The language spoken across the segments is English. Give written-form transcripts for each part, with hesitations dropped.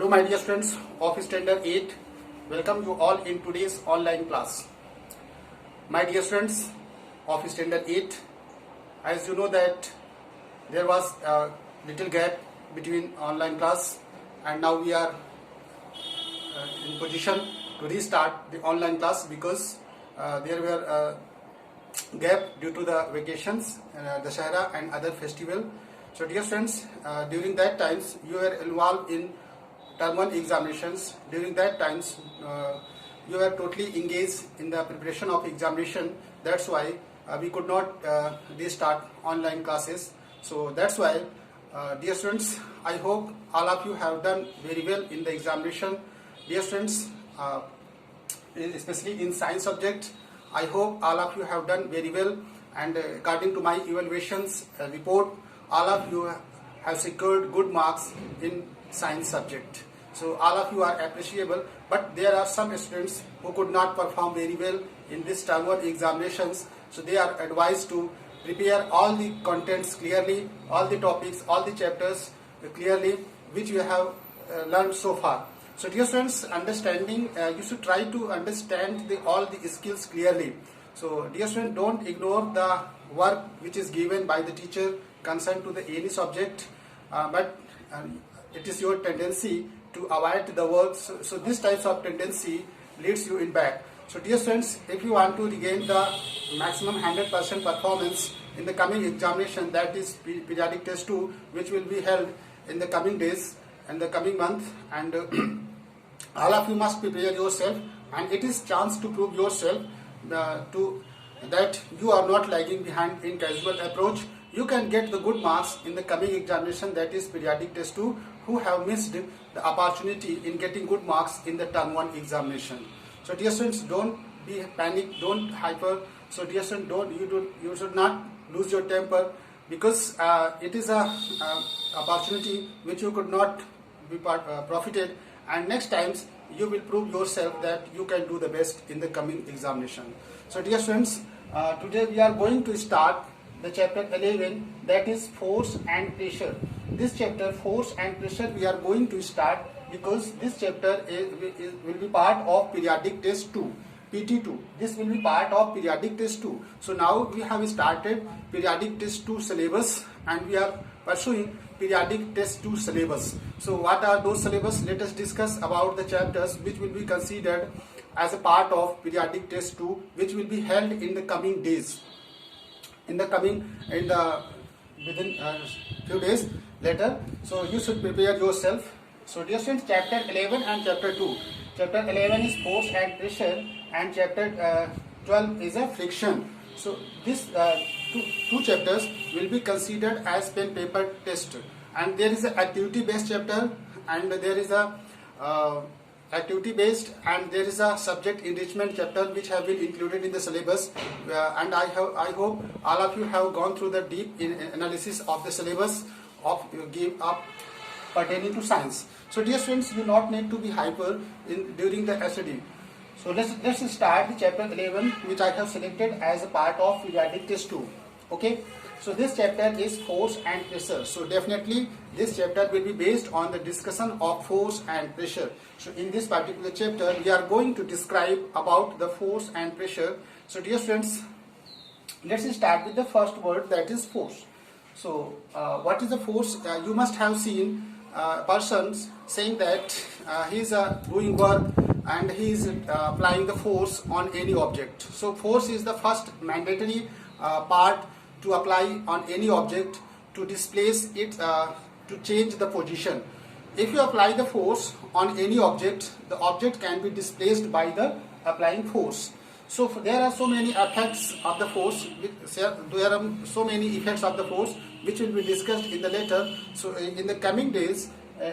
Hello my dear students of Standard 8, welcome you all in today's online class. My dear students of Standard 8, as you know that there was a little gap between online class and now we are in position to restart the online class because there were gap due to the vacations, Dussehra and other festival. So dear friends, during that times you were involved in term 1 examinations. During that times you were totally engaged in the preparation of examination. That's why we could not restart online classes. So that's why dear students, I hope all of you have done very well in the examination. Dear students, especially in science subject, I hope all of you have done very well, and according to my evaluations report, all of you have secured good marks in science subject. So all of you are appreciable, but there are some students who could not perform very well in this term 1 examinations. So they are advised to prepare all the contents clearly, all the topics, all the chapters clearly, which you have learned so far. So dear students, understanding, you should try to understand all the skills clearly. So dear students, don't ignore the work which is given by the teacher concerned to the any subject, but it is your tendency to avoid the work. So this types of tendency leads you in back. So dear students, if you want to regain the maximum 100% performance in the coming examination, that is periodic test 2, which will be held in the coming days and the coming month, and all of you must prepare yourself, and it is chance to prove yourself that you are not lagging behind in casual approach. You can get the good marks in the coming examination, that is periodic test 2, who have missed the opportunity in getting good marks in the term 1 examination. So dear students, don't be panic, don't hyper. So dear students, you should not lose your temper, because it is a opportunity which you could not be profited, and next times you will prove yourself that you can do the best in the coming examination. So dear students, today we are going to start the chapter 11, that is force and pressure. This chapter, force and pressure, we are going to start because this chapter will be part of periodic test 2, PT2. This will be part of periodic test 2. So now we have started periodic test 2 syllabus and we are pursuing periodic test 2 syllabus. So what are those syllabus? Let us discuss about the chapters which will be considered as a part of periodic test 2, which will be held in the coming days. Within few days later. So you should prepare yourself. So dear students, chapter 11 and chapter 2. Chapter 11 is force and pressure, and chapter 12 is a friction. So these two chapters will be considered as pen paper test, and there is an activity based chapter, and there is a activity based, and there is a subject enrichment chapter which have been included in the syllabus, and I hope all of you have gone through the deep analysis of the syllabus of pertaining to science. So dear students, you not need to be hyper during the study. So let's start the chapter 11, which I have selected as a part of periodic test 2. Okay. So this chapter is force and pressure. So definitely this chapter will be based on the discussion of force and pressure. So in this particular chapter, we are going to describe about the force and pressure. So dear students, let's start with the first word, that is force. So what is the force? You must have seen persons saying that he is doing work and he is applying the force on any object. So force is the first mandatory part to apply on any object to displace it, to change the position. If you apply the force on any object, the object can be displaced by the applying force. So there are so many effects of the force. There are so many effects of the force which will be discussed in the later. So in the coming days,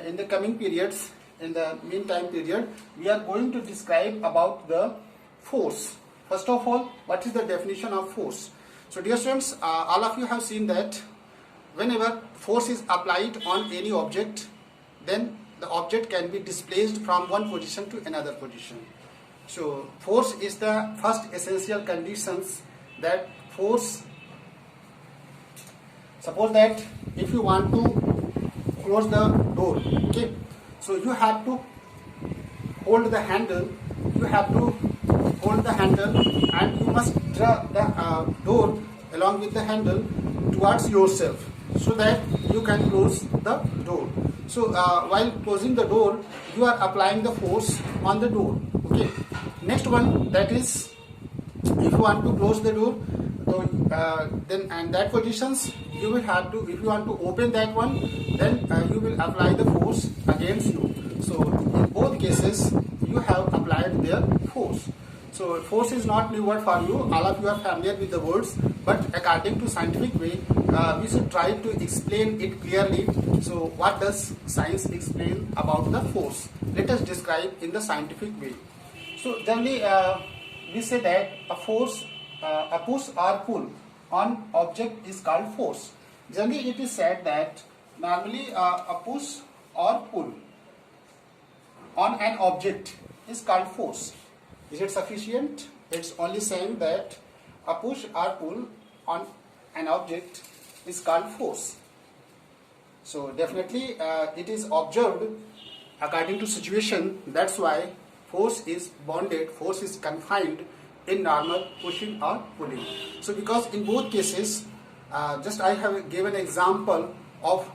in the coming periods, in the meantime period, we are going to describe about the force. First of all, what is the definition of force? So dear students, all of you have seen that whenever force is applied on any object, then the object can be displaced from one position to another position. So force is the first essential conditions that force. Suppose that if you want to close the door, okay, So you have to hold the handle, and you must draw the door along with the handle towards yourself so that you can close the door. So while closing the door, you are applying the force on the door. Okay. Next one, that is, if you want to close the door, so then and that positions you will have to, if you want to open that one, then you will apply the force against you. So in both cases you have applied their force. So force is not new word for you, all of you are familiar with the words, but according to scientific way, we should try to explain it clearly. So what does science explain about the force? Let us describe in the scientific way. So generally we say that a force, a push or pull on object is called force. Generally it is said that normally a push or pull on an object is called force. Is it sufficient? It's only saying that a push or pull on an object is called force. So definitely it is observed according to situation. That's why force is bounded, force is confined in normal pushing or pulling. So because in both cases, just I have given example of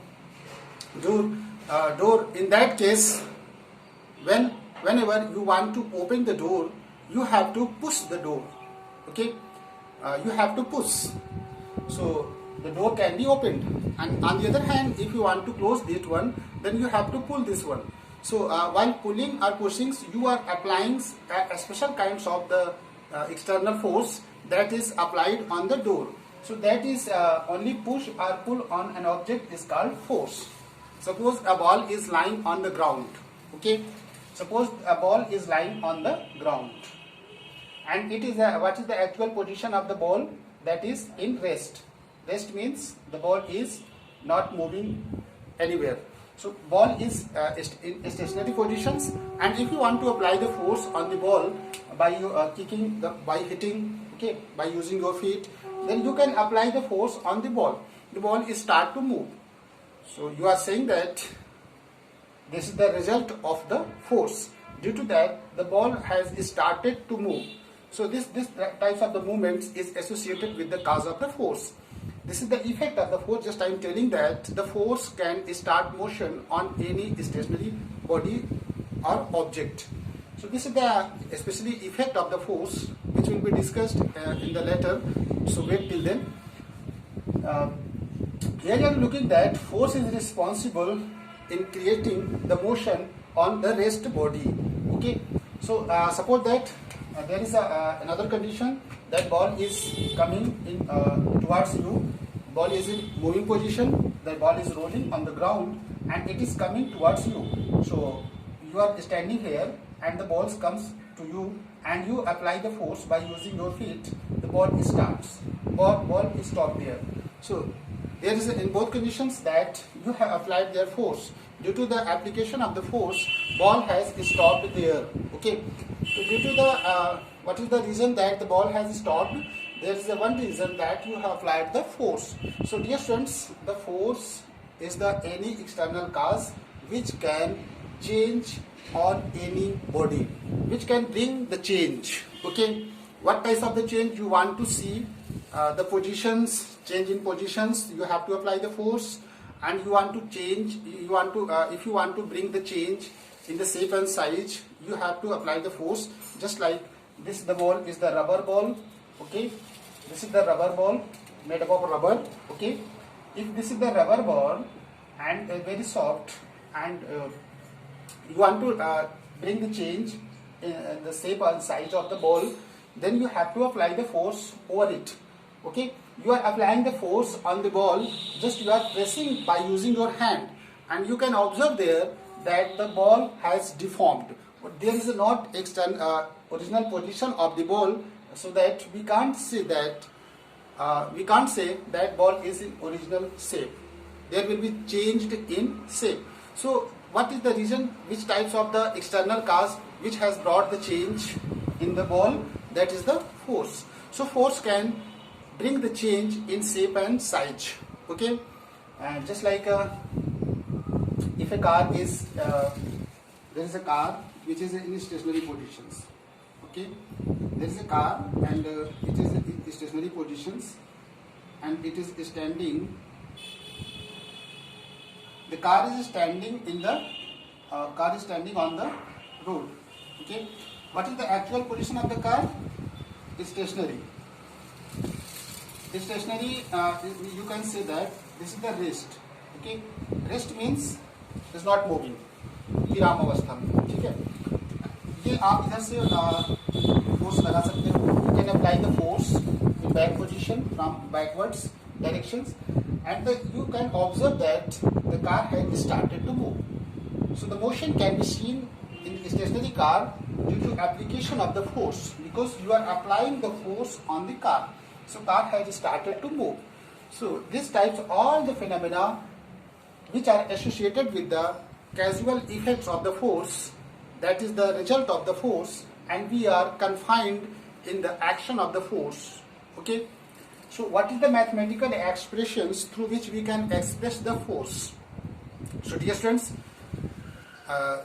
door. In that case, whenever you want to open the door, you have to push the door. Okay, you have to push. So the door can be opened. And on the other hand, if you want to close this one, then you have to pull this one. So while pulling or pushing, you are applying a special kinds of the external force that is applied on the door. So that is only push or pull on an object is called force. Suppose a ball is lying on the ground. Okay, suppose a ball is lying on the ground, and it is what is the actual position of the ball? That is in rest. Rest means the ball is not moving anywhere. So ball is in stationary positions, and if you want to apply the force on the ball by kicking, by hitting, okay, by using your feet, then you can apply the force on the ball. The ball is start to move. So you are saying that this is the result of the force. Due to that, the ball has started to move. So this types of the movements is associated with the cause of the force. This is the effect of the force. Just I am telling that the force can start motion on any stationary body or object. So this is the especially effect of the force, which will be discussed in the later. So wait till then. Here you are looking that force is responsible in creating the motion on the rest body. Okay. So suppose that there is another condition, that ball is coming in towards you. Ball is in moving position, the ball is rolling on the ground and it is coming towards you. So you are standing here and the ball comes to you and you apply the force by using your feet. The ball starts, ball is stopped there. So there is in both conditions that you have applied their force. Due to the application of the force, ball has stopped there. Okay. So due to the what is the reason that the ball has stopped? There is one reason that you have applied the force. So dear students, the force is the any external cause which can change on any body, which can bring the change. Okay, what types of the change you want to see? The positions, change in positions, you have to apply the force, and you want to change, you want to if you want to bring the change in the shape and size, you have to apply the force. Just like this, the ball is the rubber ball. Okay, this is the rubber ball made up of rubber. Okay, if this is the rubber ball and very soft, and you want to bring the change in the shape and size of the ball, then you have to apply the force over it. Okay, you are applying the force on the ball, just you are pressing by using your hand, and you can observe there that the ball has deformed, but there is not original position of the ball, so that we can't say that ball is in original shape. There will be changed in shape. So what is the reason, which types of the external cause which has brought the change in the ball? That is the force. So force can bring the change in shape and size. Okay, and just like if a car is there is a car which is in stationary positions. Okay, there is a car and it is in stationary positions and it is standing. The car is standing in the on the road. Okay, what is the actual position of the car? It's stationary. It's stationary. You can say that this is the rest. Okay, rest means is not moving. विराम अवस्था में. ठीक है, ये आप इधर से force लगा सकते हो. You can apply the force in back position from backwards directions, and you can observe that the car has started to move. So the motion can be seen in the stationary car due to application of the force, because you are applying the force on the car. So car has started to move. So these types, all the phenomena which are associated with the causal effects of the force, that is the result of the force, and we are confined in the action of the force. Okay, so what is the mathematical expressions through which we can express the force? So dear students,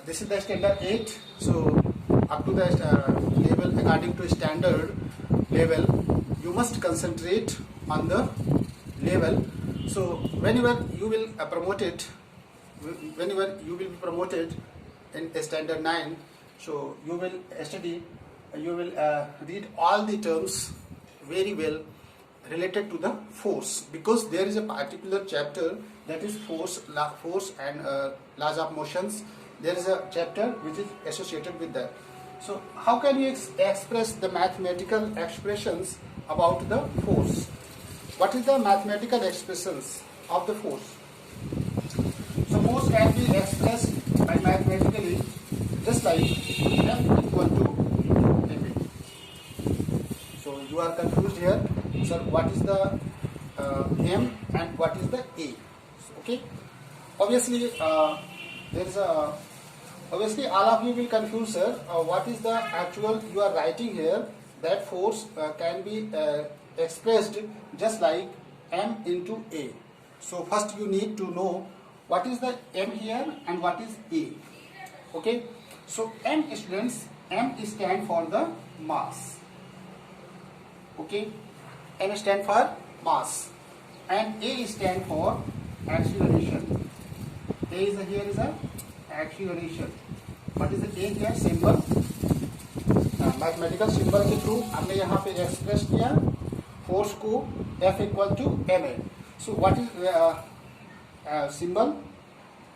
this is the standard 8. So up to the level, according to standard level, you must concentrate on the level. So whenever you will be promoted in standard 9, so you will study, you will read all the terms very well related to the force, because there is a particular chapter that is force and laws of motions. There is a chapter which is associated with that. So how can you express the mathematical expressions about the force? What is the mathematical expressions of the force? So force can be expressed by mathematically just like F equal to mv. So you are confused here. Sir, what is the m and what is the a? Okay. Obviously, obviously all of you will confuse, sir. What is the actual you are writing here? That force can be expressed just like m into a. So first you need to know what is the m here and what is a. Okay. So m, students, m stand for the mass. Okay. M stand for mass and a stand for acceleration. Here is a acceleration. What is the a here? Symbol. Mathematical symbol के through हमने यहाँ पे express किया force को F equal to ma. So what is symbol?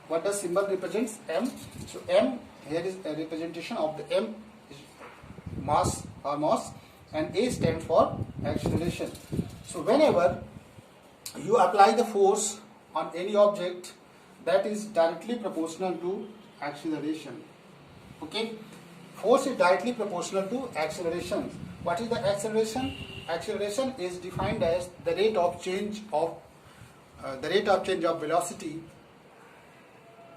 What does symbol represents? M. So m here is a representation of the m mass or mass, and a stands for acceleration. So whenever you apply the force on any object, that is directly proportional to acceleration. Okay, force is directly proportional to acceleration. What is the acceleration? Acceleration is defined as the rate of change of velocity.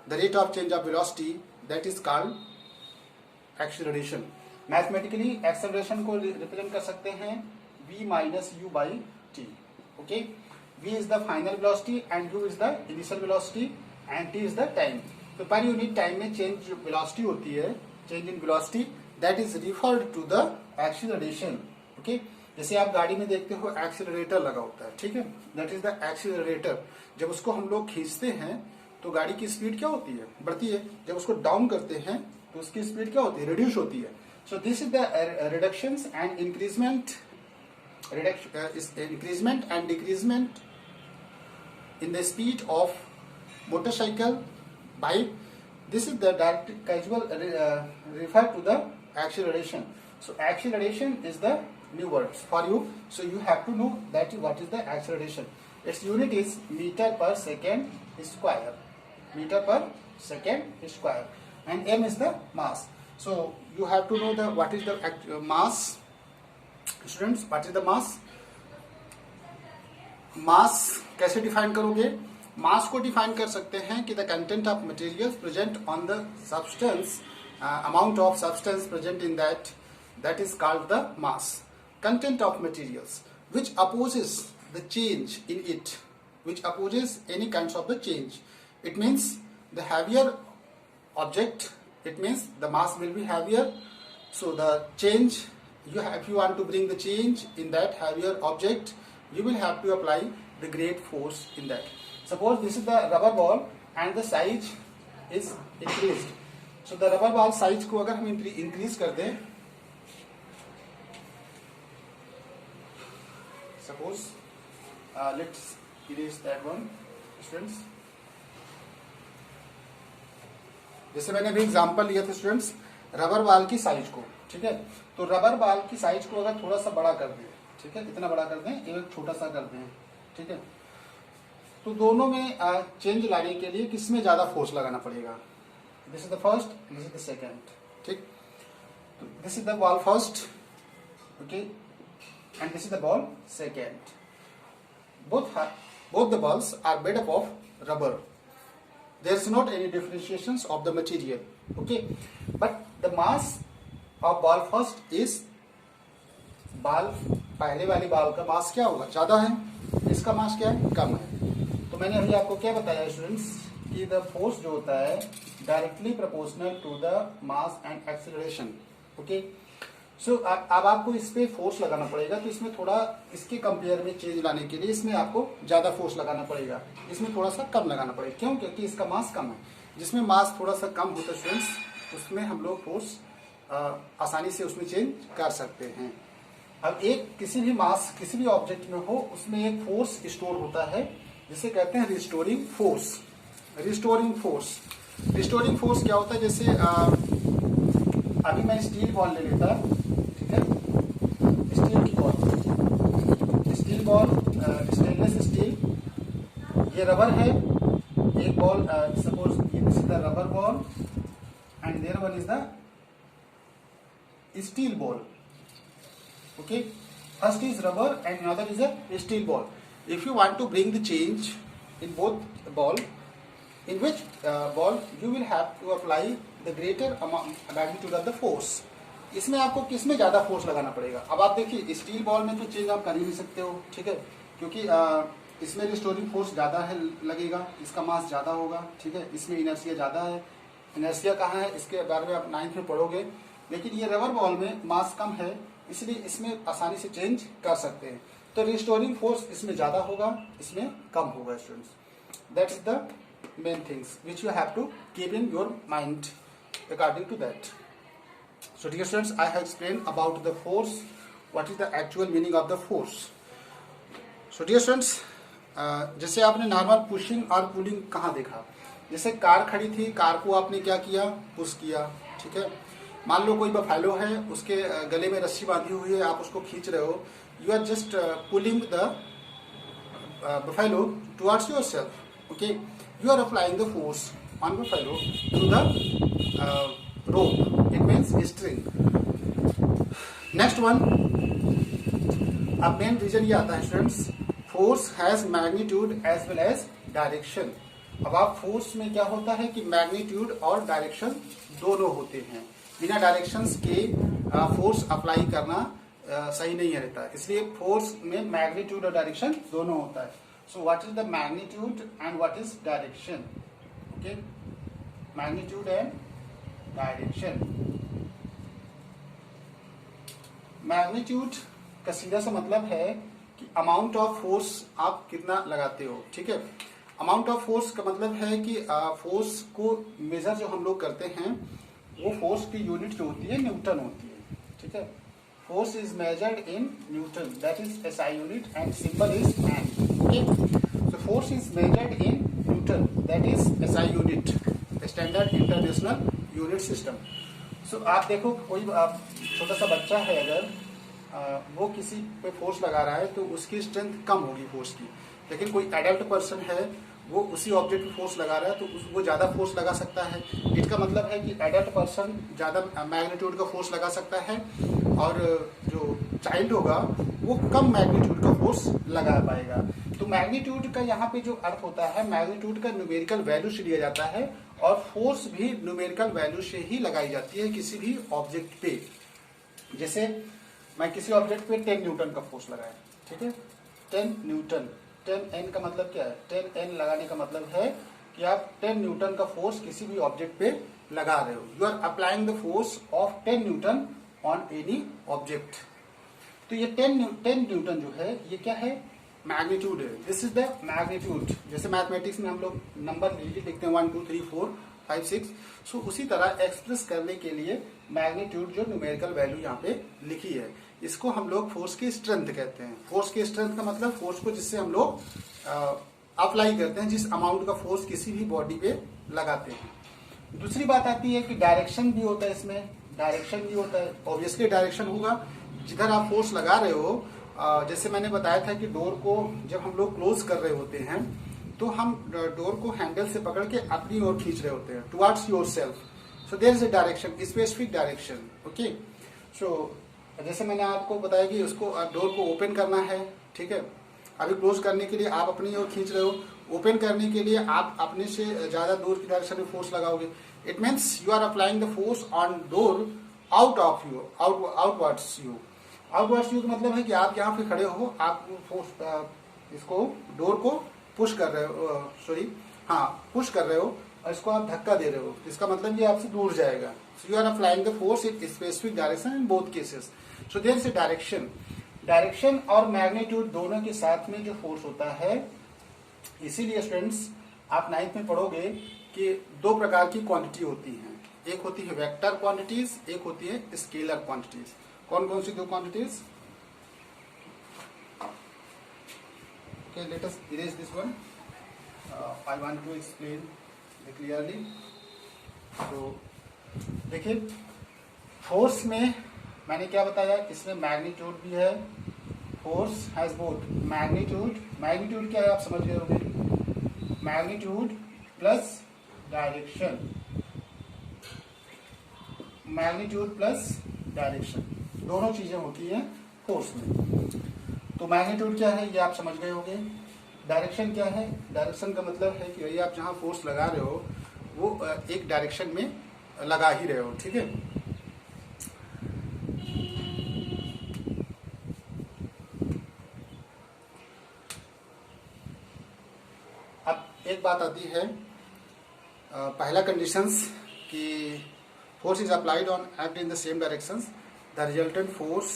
The rate of change of velocity, that is called acceleration. Mathematically, acceleration को represent कर सकते हैं v minus u by t. Okay, v is the final velocity and u is the initial velocity and t is the time. तो per unit time में change velocity होती है, change in velocity, that is referred to the acceleration. Okay, जैसे आप गाड़ी में देखते हो एक्सीलरेटर लगा होता है, ठीक है, दैट इज द एक्सीलरेटर. जब उसको हम लोग खींचते हैं तो गाड़ी की स्पीड क्या होती है? बढ़ती है. जब उसको डाउन करते हैं तो उसकी स्पीड क्या होती है? रिड्यूस होती है. So this is the reductions and increment and decreasement in the speed of motorcycle, bike. This is the direct causal refer to the acceleration. So acceleration is the new words for you. So you have to know that what is the acceleration. Its unit is meter per second square. Meter per second square. And m is the mass. So you have to know the what is the mass. Students, what is the mass? मास कैसे define करोगे? मास को define कर सकते हैं कि the content of materials present on the substance, amount of substance present in that is called the mass. Content of materials which opposes the change in it, which opposes any kinds of the change. It means the heavier object, it means the mass will be heavier. So the change if you want to bring the change in that heavier object, you will have to apply the great force in that. Suppose this is the rubber ball and the size is increased. So the rubber ball size को अगर हम increase कर दें, suppose let's erase that one, students. जैसे मैंने अभी example लिया था स्टूडेंट्स रबर बॉल की साइज को, ठीक है। तो रबर बॉल की साइज को अगर थोड़ा सा बड़ा कर दें, ठीक है, कितना बड़ा कर दें, एक छोटा सा कर दें, ठीक है, तो दोनों में चेंज लाने के लिए किसमें ज्यादा फोर्स लगाना पड़ेगा? This is the first, this is the second, ठीक। This is the ball first, okay, and this is the ball second. Both the balls are made up of rubber. There is not any differentiations of the material, okay, but the mass of ball first is ball पहले वाली ball का मास क्या होगा? ज्यादा है, इसका मास क्या है? कम है. तो मैंने अभी आपको क्या बताया स्टूडेंट्स कि द फोर्स जो होता है directly proportional to the mass and acceleration, okay. So अब आपको इस पे फोर्स लगाना पड़ेगा, तो इसमें थोड़ा इसके कंपेयर में चेंज लाने के लिए इसमें आपको ज्यादा फोर्स लगाना पड़ेगा, इसमें थोड़ा सा कम लगाना पड़ेगा. क्यों? क्योंकि इसका मास कम है. जिसमें मास थोड़ा सा कम होता है स्टूडेंट्स, उसमें हम लोग फोर्स आसानी से उसमें चेंज कर सकते हैं. अब एक किसी भी मास किसी भी ऑब्जेक्ट में हो, उसमें एक फोर्स स्टोर होता है जिसे कहते हैं restoring force. Restoring force, restoring force क्या होता है? जैसे अभी मैं स्टील बॉल ले लेता, ठीक है, स्टील की ball, steel ball, stainless steel, ये रबर है. एक ball suppose this is the rubber ball and there one is the steel ball, okay. First is rubber and another is a steel ball. If you want to bring the change in both ball, in which ball you will have to apply the greater amount magnitude of the force. इसमें आपको किसमें ज्यादा force लगाना पड़ेगा? अब आप देखिए steel ball में तो चेंज आप कर ही नहीं सकते हो, ठीक है, क्योंकि इसमें रिस्टोरिंग फोर्स ज्यादा है लगेगा, इसका मास ज्यादा होगा, ठीक है. इसमें इनर्शिया ज्यादा है. इनर्शिया कहाँ है इसके बारे में आप 9th में पढ़ोगे. लेकिन ये रबर बॉल में मास कम है, इसलिए इसमें आसानी से चेंज कर सकते हैं. तो रिस्टोरिंग फोर्स इसमें ज्यादा होगा, इसमें कम होगा students. That's the main things which you have to keep in your mind according to that. So dear students, I have explain about the force, what is the actual meaning of the force. So dear students, जैसे आपने normal pushing और pulling कहाँ देखा? जैसे car खड़ी थी, car को आपने क्या किया? पुश किया, ठीक है. मान लो कोई बफेलो है, उसके गले में रस्सी बांधी हुई है, आप उसको खींच रहे हो. You are just pulling the buffalo towards yourself, okay. You are applying the force on buffalo through the rope, it means string. Next one, अब मेन रीजन ये आता है students, force has magnitude as well as direction. अब आप force में क्या होता है कि मैग्नीट्यूड और डायरेक्शन दोनों होते हैं. बिना डायरेक्शंस के फोर्स अप्लाई करना सही नहीं रहता, इसलिए फोर्स में मैग्नीट्यूड और डायरेक्शन दोनों होता है. So what is the magnitude and what is direction? Okay, magnitude and direction. Magnitude का सीधा सा मतलब है कि अमाउंट ऑफ फोर्स आप कितना लगाते हो, ठीक है. अमाउंट ऑफ फोर्स का मतलब है कि फोर्स को मेजर जो हम लोग करते हैं, वो फोर्स की यूनिट जो होती है न्यूटन होती है, ठीक है. Force is measured in newton, that is SI unit and symbol is N, okay. So force is measured in newton, that is SI unit, standard international unit system. So आप देखो कोई छोटा सा बच्चा है, अगर वो किसी पे फोर्स लगा रहा है तो उसकी स्ट्रेंथ कम होगी फोर्स की. लेकिन कोई एडल्ट पर्सन है, वो उसी ऑब्जेक्ट पे फोर्स लगा रहा है, तो वो ज्यादा फोर्स लगा सकता है. इसका मतलब है कि एडल्ट पर्सन ज्यादा मैग्नीट्यूड का फोर्स लगा सकता है, और जो चाइल्ड होगा वो कम मैग्नीट्यूड का फोर्स लगा पाएगा. तो मैग्नीट्यूड का यहाँ पे जो अर्थ होता है, मैग्नीट्यूड का न्यूमेरिकल वैल्यू से लिया जाता है, और फोर्स भी न्यूमेरिकल वैल्यू से ही लगाई जाती है किसी भी ऑब्जेक्ट पे. जैसे मैं किसी ऑब्जेक्ट पे 10 न्यूटन का फोर्स लगाया, ठीक है, 10 न्यूटन. 10n का मतलब क्या है? 10n लगाने का मतलब है कि आप 10 न्यूटन का फोर्स किसी भी ऑब्जेक्ट पे लगा रहे हो, you are applying the force of 10 newton on any object. तो ये 10 न्यूटन जो है ये क्या है, मैग्नीट्यूड है। This is the magnitude. जैसे मैथमेटिक्स में हम लोग नंबर लिखते हैं 1 2 3 4 5 6, सो उसी तरह एक्सप्रेस करने के लिए मैग्नीट्यूड जो न्यूमेरिकल वैल्यू यहाँ पे लिखी है, इसको हम लोग फोर्स की स्ट्रेंथ कहते हैं। फोर्स की स्ट्रेंथ का मतलब फोर्स को जिससे हम लोग अप्लाई करते हैं, जिस अमाउंट का फोर्स किसी भी बॉडी पे लगाते हैं। दूसरी बात आती है कि डायरेक्शन भी होता है, इसमें डायरेक्शन भी होता है। ऑब्वियसली डायरेक्शन होगा जिधर आप फोर्स लगा रहे हो। जैसे मैंने बताया था कि डोर को जब हम लोग क्लोज कर रहे होते हैं तो हम डोर को हैंडल से पकड़ के अपनी ओर खींच रहे होते हैं, towards yourself. So there is a direction, specific direction. Okay, so जैसे मैंने आपको बताया कि उसको डोर को ओपन करना है, ठीक है। अभी क्लोज करने के लिए आप अपनी ओर खींच रहे हो, ओपन करने के लिए आप अपने से ज्यादा दूर की डायरेक्शन में फोर्स लगाओगे। It means you are applying the force on door out of you, outwards you. Outwards you का मतलब है कि आप यहाँ पे खड़े हो, आप फोर्स इसको डोर को पुश कर रहे हो, पुश कर रहे हो और इसको आप धक्का दे रहे हो, इसका मतलब ये आपसे दूर जाएगा। So you are applying the force in specific direction in both cases. So there is a direction. Direction और मैग्नीट्यूड दोनों के साथ में जो फोर्स होता है, इसीलिए स्टूडेंट्स आप 9th में पढ़ोगे कि दो प्रकार की क्वांटिटी होती हैं। एक होती है वेक्टर क्वांटिटीज, एक होती है स्केलर क्वांटिटीज। कौन कौन सी दो quantities? Okay, let us erase this one. I want to explain clearly. तो देखिए, फोर्स में मैंने क्या बताया, इसमें मैग्नीट्यूड भी है। Force has both magnitude, magnitude क्या है आप समझ गए होंगे, magnitude plus direction, magnitude plus direction, दोनों चीजें होती हैं फोर्स में। तो मैग्नीट्यूड क्या है ये आप समझ गए होंगे। डायरेक्शन क्या है? डायरेक्शन का मतलब है कि आप जहां फोर्स लगा रहे हो वो एक डायरेक्शन में लगा ही रहे हो, ठीक है। अब एक बात आती है, पहला कंडीशंस कि force is applied on act in the same directions, the resultant force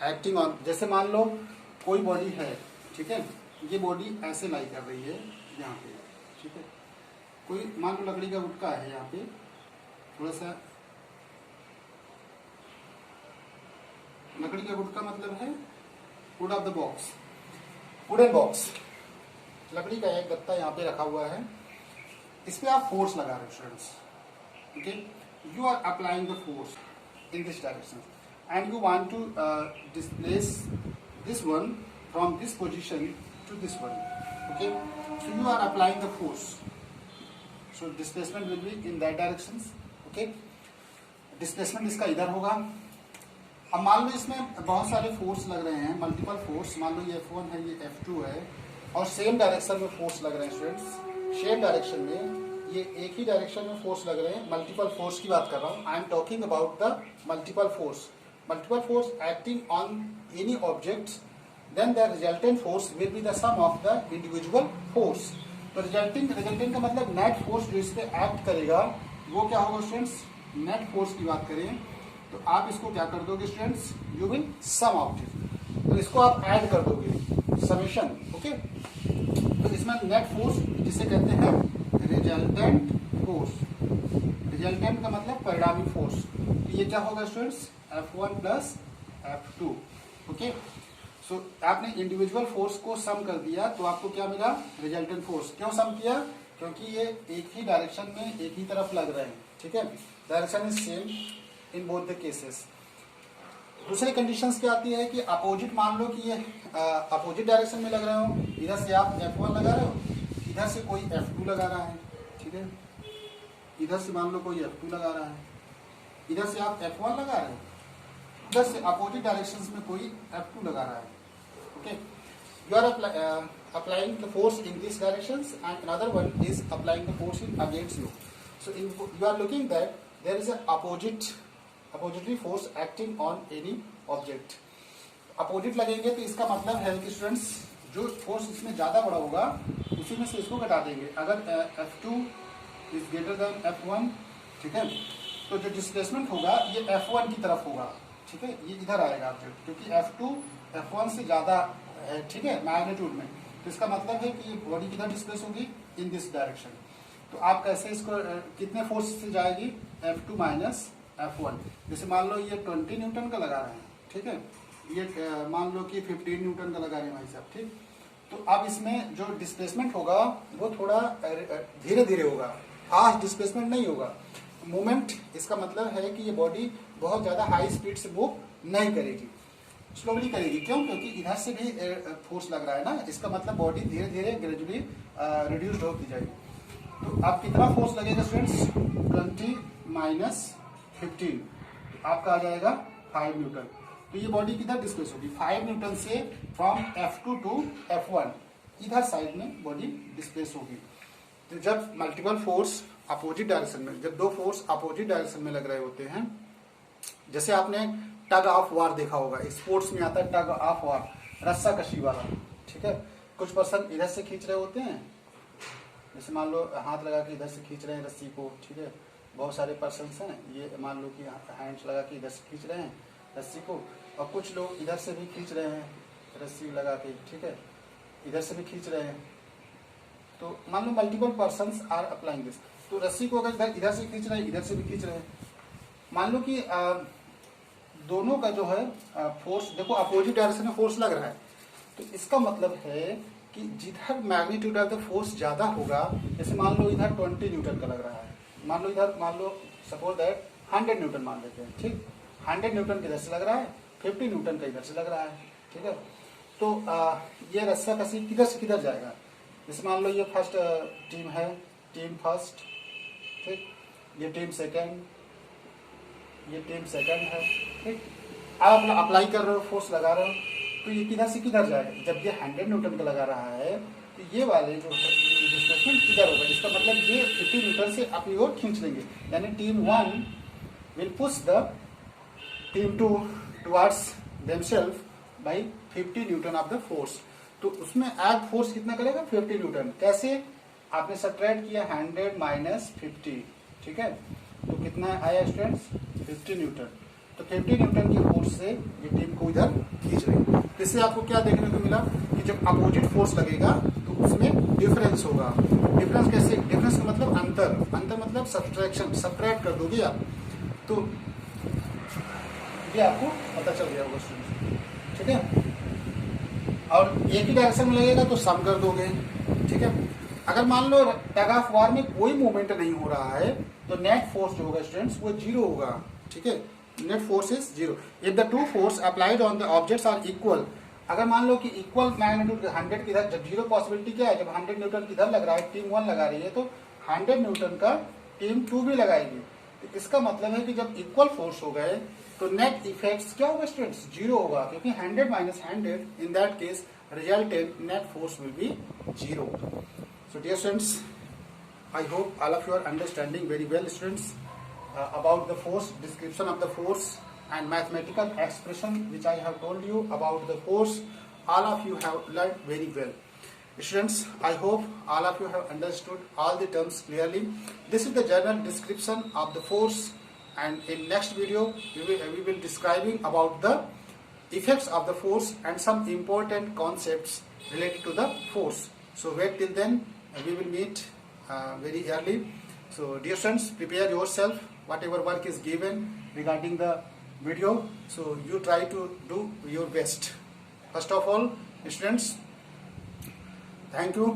acting on. जैसे मान लो कोई बॉडी है, ठीक है, ये बॉडी ऐसे लाई कर रही है यहाँ पे, ठीक है। कोई मान लो लकड़ी का गुटका है यहाँ पे, थोड़ा सा लकड़ी का गुटका मतलब है would of the box, wooden box, लकड़ी का एक गत्ता यहाँ पे रखा हुआ है, इस पे आप फोर्स लगा रहे हो students, okay. You are applying the force in this direction and you want to displace this one from this position to this one, okay. So you are applying the force, so displacement will be in that directions, okay. displacement इसका इधर होगा। अब मान लो इसमें बहुत सारे force लग रहे हैं, मल्टीपल फोर्स, मान लो ये F1 है, ये F2 है और सेम डायरेक्शन में फोर्स लग रहे हैं स्टूडेंट्स, सेम डायरेक्शन में, ये एक ही डायरेक्शन में फोर्स लग रहे हैं। मल्टीपल फोर्स की बात कर रहा हूँ, I am talking about the multiple force acting on any object, then the resultant force will be the sum of the individual force. तो रिजल्टेंट का मतलब नेट फोर्स जो इस पे एक्ट करेगा वो क्या होगा स्टूडेंट्स, नेट फोर्स की बात करें तो आप इसको क्या कर दोगे students, you will sum out it, तो इसको आप ऐड कर दोगे, समेशन, ओके। तो इसमें नेट फोर्स जिसे कहते हैं रिजल्टेंट फोर्स, रिजल्टेंट का मतलब परिणामी फोर्स, तो ये क्या होगा students, F1 plus F2, okay. सो आपने इंडिविजुअल फोर्स को सम कर दिया तो आपको क्या मिला, रिजल्टेंट फोर्स। क्यों सम किया, क्योंकि ये एक ही डायरेक्शन में एक ही तरफ लग रहे हैं, ठीक है, direction is same in both the cases. दूसरी कंडीशंस क्या आती है कि अपोजिट, मान लो कि ये अपोजिट डायरेक्शन में लग रहे हो, इधर से आप F1 लगा रहे हो, इधर से कोई F2 लगा रहा है, ठीक है, इधर से मान लो कोई F2 लगा रहा है, इधर से आप F1 लगा रहे हो, इधर से अपोजिट डायरेक्शंस में कोई F2 लगा रहा है, okay. You are applying the force in this directions and another one is applying the force in against you. So you are looking that there is a oppository force acting on any object। Opposite लगेंगे तो इसका मतलब है कि students जो force इसमें ज्यादा बड़ा होगा उसी में से इसको घटा देंगे। अगर F2 is greater than F1, ठीक है। तो जो डिस्प्लेसमेंट होगा ये F1 की तरफ होगा, ठीक है, ये इधर आएगा ऑब्जेक्ट, क्योंकि F2 F1 से ज़्यादा है, ठीक है, मैग्नीट्यूड में। तो इसका मतलब है कि ये बॉडी किधर डिस्प्लेस होगी, इन दिस डायरेक्शन। तो आप कैसे इसको कितने फोर्स से जाएगी, F2 माइनस F1। जैसे मान लो ये 20 न्यूटन का लगा रहे हैं, ठीक है, ये मान लो कि 15 न्यूटन का लगा रहे हैं भाई साहब, ठीक। तो अब इसमें जो डिस्प्लेसमेंट होगा वो थोड़ा धीरे धीरे होगा, फास्ट डिस्प्लेसमेंट नहीं होगा। मूवमेंट इसका मतलब है कि ये बॉडी बहुत ज़्यादा हाई स्पीड से मूव नहीं करेगी, स्लोली करेगी। क्यों? क्योंकि इधर से भी फोर्स लग रहा है ना, इसका मतलब बॉडी धीरे धीरे ग्रेजुअली रिड्यूस्ड होती जाएगी। तो अब कितना फोर्स लगेगा स्टूडेंट्स, 20 माइनस 15, आपका आ जाएगा 5 न्यूटन। तो ये बॉडी किधर डिस्प्लेस होगी, 5 न्यूटन से फ्रॉम F2 टू F1 इधर साइड में बॉडी डिस्प्लेस होगी। तो जब मल्टीपल फोर्स अपोजिट डायरेक्शन में, जब दो फोर्स अपोजिट डायरेक्शन में लग रहे होते हैं, जैसे आपने टग ऑफ वार देखा होगा, स्पोर्ट्स में आता है टग ऑफ वार, रस्सा कशी वाला, ठीक है। कुछ पर्सन इधर से खींच रहे होते हैं, जैसे मान लो हाथ लगा के इधर से खींच रहे हैं रस्सी को, ठीक है। बहुत सारे पर्सन हैं, ये मान लो कि हैंड्स लगा के इधर से खींच रहे हैं रस्सी को, और कुछ लोग इधर से भी खींच रहे हैं रस्सी लगा के, ठीक है, इधर से भी खींच रहे हैं। तो मान लो multiple persons are applying this. तो रस्सी को अगर इधर से खींच रहे हैं, इधर से भी खींच रहे हैं, मान लो कि दोनों का जो है फोर्स, देखो अपोजिट डायरेक्शन में फोर्स लग रहा है, तो इसका मतलब है कि जिधर मैग्नीट्यूड ऑफ द फोर्स ज्यादा होगा, जैसे मान लो इधर 20 न्यूटन का लग रहा है, मान लो इधर, मान लो सपोज दैट 100 न्यूटन मान लेते हैं, ठीक। 100 न्यूटन इधर से लग रहा है, 50 न्यूटन का इधर से लग रहा है, ठीक है। तो ये रस्सा कसी किधर से किधर जाएगा, जैसे मान लो ये फर्स्ट टीम है, टीम फर्स्ट, ठीक, ये टीम सेकेंड, ये टीम सेकंड है, ठीक। आप अपना अप्लाई कर रहे हो, फोर्स लगा रहे हो, तो ये किधर से किधर जाएगा, जब ये 100 न्यूटन का लगा रहा है तो ये वाले जो डिस्प्लेसमेंट किधर होगा, इसका मतलब ये 50 न्यूटन से अपनी ओर खींच लेंगे, यानी team 1 will push the team 2 towards themselves by 50 newton of the force. तो उसमें एड फोर्स कितना करेगा, 50 न्यूटन। कैसे, आपने सब्ट्रैक्ट किया 100 माइनस 50, ठीक है, तो कितना आया स्टूडेंट्स, 50 न्यूटन। तो 50 न्यूटन की फोर्स से ये टीम को इधर खींच रही है। तो इससे आपको क्या देखने को मिला कि जब अपोजिट फोर्स लगेगा तो उसमें डिफरेंस होगा। डिफरेंस कैसे, डिफरेंस का मतलब अंतर, अंतर मतलब सब्ट्रैक्शन, सब्ट्रैक्ट कर दोगे आप, तो ये आपको पता चल गया होगा स्टूडेंट्स, ठीक है। और एक ही डायरेक्शन में लगेगा तो सम कर दोगे, ठीक है। अगर मान लो टग ऑफ वार में कोई मूवमेंट नहीं हो रहा है तो नेट फोर्स जो होगा स्टूडेंट्स वो 0 होगा, ठीक है, net force is 0 if the two force applied on the objects are equal. अगर मान लो कि इक्वल मैग्नीट्यूड 100 किधर, जब 0 पॉसिबिलिटी क्या है, जब 100 न्यूटन किधर लग रहा है, टीम 1 लगा रही है, तो 100 न्यूटन का टीम 2 भी लगाएगी। तो इसका मतलब है कि जब इक्वल फोर्स हो गए तो नेट इफेक्ट्स क्या होगा स्टूडेंट्स, 0 होगा, क्योंकि 100 minus 100 in that case resultant net force will be 0. So dear students, I hope all of you are understanding very well students about the force, description of the force and mathematical expression which I have told you about the force. All of you have learned very well. Students, I hope all of you have understood all the terms clearly. This is the general description of the force, and in next video we will describing about the effects of the force and some important concepts related to the force. So wait till then, we will meet very early. So dear students, prepare yourself, whatever work is given regarding the video, so you try to do your best. First of all students, thank you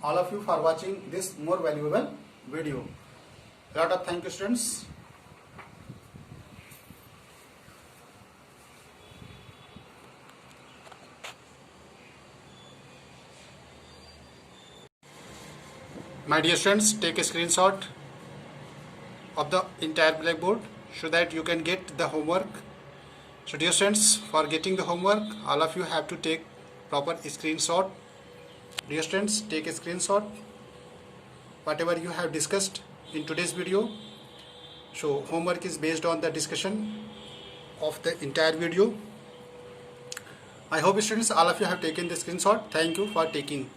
all of you for watching this more valuable video. A lot of thank you students. My dear students, take a screenshot of the entire blackboard so that you can get the homework. So dear students, for getting the homework, all of you have to take proper screenshot. Dear students, take a screenshot whatever you have discussed in today's video. So homework is based on the discussion of the entire video. I hope students, all of you have taken the screenshot. Thank you for taking.